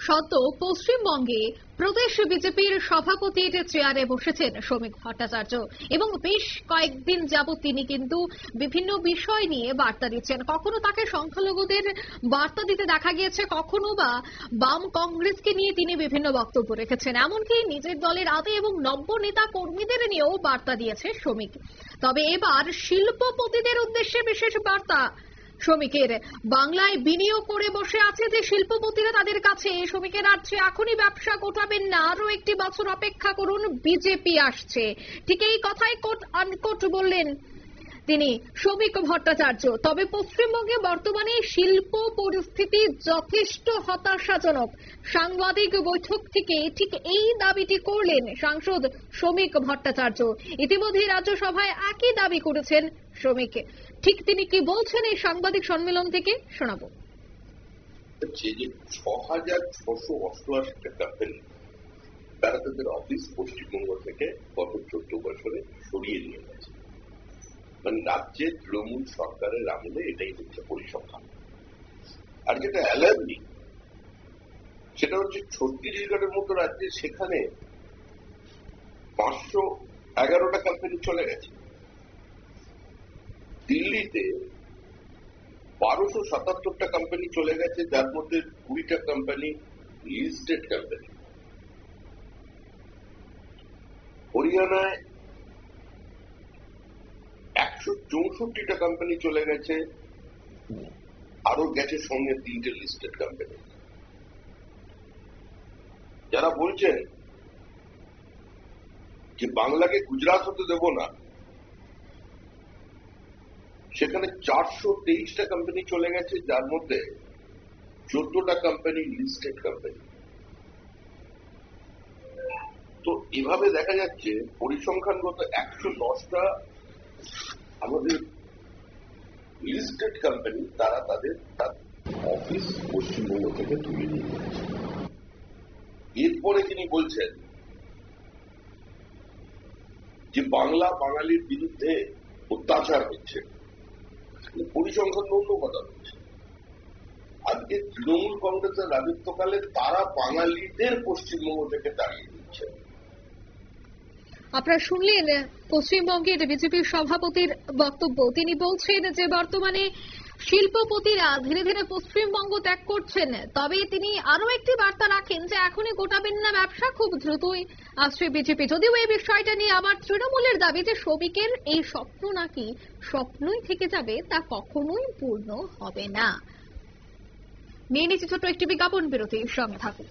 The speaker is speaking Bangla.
সদ্য পশ্চিমবঙ্গে প্রদেশ বিজেপির সভাপতির চেয়ারে বসেছেন শ্রমিক ভট্টাচার্য এবং বেশ কয়েকদিন যাবৎ তিনি কিন্তু বিভিন্ন বিষয় নিয়ে বার্তা দিচ্ছেন। কখনো তাকে সংখ্যালঘুদের বার্তা দিতে দেখা গিয়েছে, কখনো বা বাম কংগ্রেসকে নিয়ে তিনি বিভিন্ন বক্তব্য রেখেছেন। এমনকি নিজের দলের আদি এবং নব্য নেতা কর্মীদের নিয়েও বার্তা দিয়েছে শ্রমিক। তবে এবার শিল্পপতিদের উদ্দেশ্যে বিশেষ বার্তা শ্রমিকের। বাংলায় বিনিয়োগ করে বসে আছে যে শিল্পপতিরা, তাদের কাছে শ্রমিকের রাজ্যে এখনই ব্যবসা গোটাবেন না, আরো একটি বছর অপেক্ষা করুন, বিজেপি আসছে। ঠিক এই কথাই কোট আনকোট বললেন তিনি শ্রমিক ভট্টাচার্য। তবে পশ্চিমবঙ্গে বর্তমানে শিল্প পরিস্থিতি যথেষ্ট হতাশাজনক। সাংবাদিক বৈঠক থেকে ঠিক এই দাবিটি করলেন সাংসদ শ্রমিক ভট্টাচার্য। ইতিমধ্যে রাজ্যসভায় একই দাবি করেছেন শ্রমিক। ঠিক তিনি কি বলছেন এই সাংবাদিক সম্মেলন থেকে শোনাবো। যে ৬,৬৮৮টা কোম্পানি তারা তাদের অফিস পশ্চিমবঙ্গ থেকে গত ১৪ বছরে সরিয়ে নিয়ে গেছে। মানে রাজ্যের তৃণমূল সরকারের আমলে এটাই হচ্ছে পরিসংখ্যান। আর যেটা অ্যালার্মিং সেটা হচ্ছে ছত্তিশগড়ের মতো রাজ্যে, সেখানে ৫১১টা কোম্পানি চলে গেছে। দিল্লিতে ১২৭৭টা কোম্পানি চলে গেছে, যার মধ্যে ২০টা কোম্পানি লিস্টেড কোম্পানি। হরিয়ানায় ১৬৪টা কোম্পানি চলে গেছে, আরো গেছে সঙ্গে ৩টে লিস্টেড কোম্পানি। যারা বলছেন যে বাংলাকে গুজরাট হতে দেব না, সেখানে ৪২৩টা কোম্পানি চলে গেছে, যার মধ্যে ১৪টা কোম্পানি লিস্টেড কোম্পানি। তো এভাবে দেখা যাচ্ছে পরিসংখ্যানগত ১১০টা আমাদের লিস্টেড কোম্পানি তারা তাদের অফিস পশ্চিমবঙ্গ থেকে তুলে নিয়ে গেছে। এরপরে তিনি বলছেন যে বাংলা বাঙালির বিরুদ্ধে অত্যাচার হচ্ছে। পরিসংখ্যান অন্য কথা বলছে। আজকে তৃণমূল কংগ্রেসের রাজত্বকালে তারা বাঙালিদের পশ্চিমবঙ্গ থেকে তাড়িয়ে দিচ্ছে। আপনারা শুনলেন পশ্চিমবঙ্গের বিজেপির সভাপতির বক্তব্য। তিনি বলছেন যে বর্তমানে শিল্পপতিরা ধীরে ধীরে পশ্চিমবঙ্গ ত্যাগ করছেন। তবে তিনি আরো একটি বার্তা রাখেন যে এখনই গোটাবেন না ব্যবসা, খুব দ্রুতই আসছে বিজেপি। যদিও এই বিষয়টা নিয়ে আবার তৃণমূলের দাবি যে শ্রমিকের এই স্বপ্ন নাকি স্বপ্নই থেকে যাবে, তা কখনোই পূর্ণ হবে না। নিয়ে নিচ্ছি ছোট্ট একটি বিজ্ঞাপন বিরতি, সঙ্গে থাকুন।